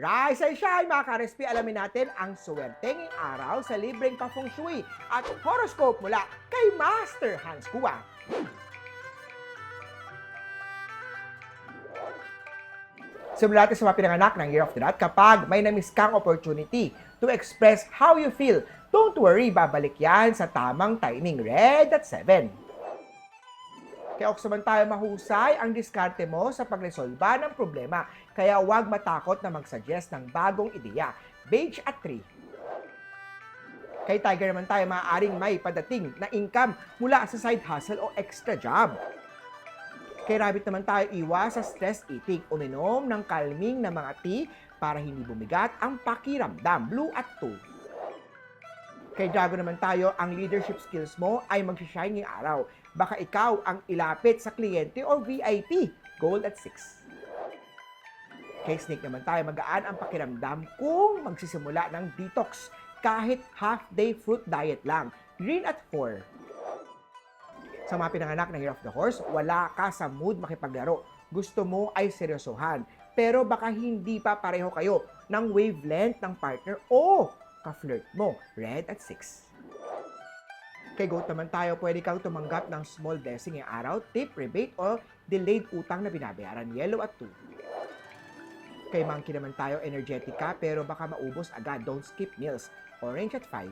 Rise and shine mga ka-RSP, alamin natin ang suwerteng araw sa libreng pa-feng shui at horoscope mula kay Master Hans Kua. Simulan natin sa mga pinanganak ng Year of the Rat. Kapag may na-miss kang opportunity to express how you feel, don't worry, babalik yan sa tamang timing. Red at 7. Kaya oksaman tayo mahusay ang diskarte mo sa pagresolba ng problema. Kaya huwag matakot na mag-suggest ng bagong ideya. Beige at 3. Kay Tiger naman tayo maaaring may padating na income mula sa side hustle o extra job. Kay Rabbit naman tayo iwas sa stress eating. Uminom ng calming na mga tea para hindi bumigat ang pakiramdam. Blue at 2. Kay Drago naman tayo, ang leadership skills mo ay mag-shine ngayong araw. Baka ikaw ang ilapit sa kliyente o VIP. Gold at 6. Kay Snake naman tayo, magaan ang pakiramdam kung magsisimula ng detox kahit half-day fruit diet lang. Green at 4. Sa mga pinanganak ng Year of the Horse, wala ka sa mood makipaglaro. Gusto mo ay seryosohan, pero baka hindi pa pareho kayo ng wavelength ng partner o ka-flirt mo. Red at 6. Kay Goat naman tayo, pwede kang tumanggap ng small blessing ngayong araw, tip, rebate, o delayed utang na binabayaran. Yellow at 2. Kay Monkey naman tayo, energetic ka pero baka maubos agad. Don't skip meals. Orange at 5.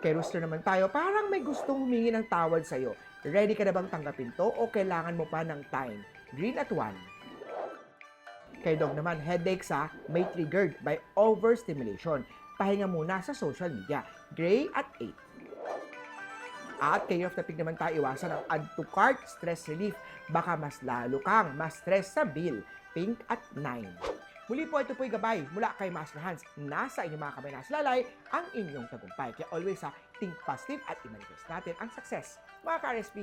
Kay Rooster naman tayo, parang may gustong humingi ng tawad sa'yo. Ready ka na bang tanggapin to o kailangan mo pa ng time? Green at 1. Kay Dog naman, headaches may triggered by overstimulation. Pahinga muna sa social media. Gray at 8. At kay Year of the Pig naman tayo, iwasan ang add to cart stress relief. Baka mas lalo kang ma-stress sa bill. Pink at 9. Muli po, ito po'y gabay mula kay Master Hans. Nasa inyong mga kamay nasalalay ang inyong tagumpay. Kaya always think positive at i-manifest natin ang success. Mga ka-RSP.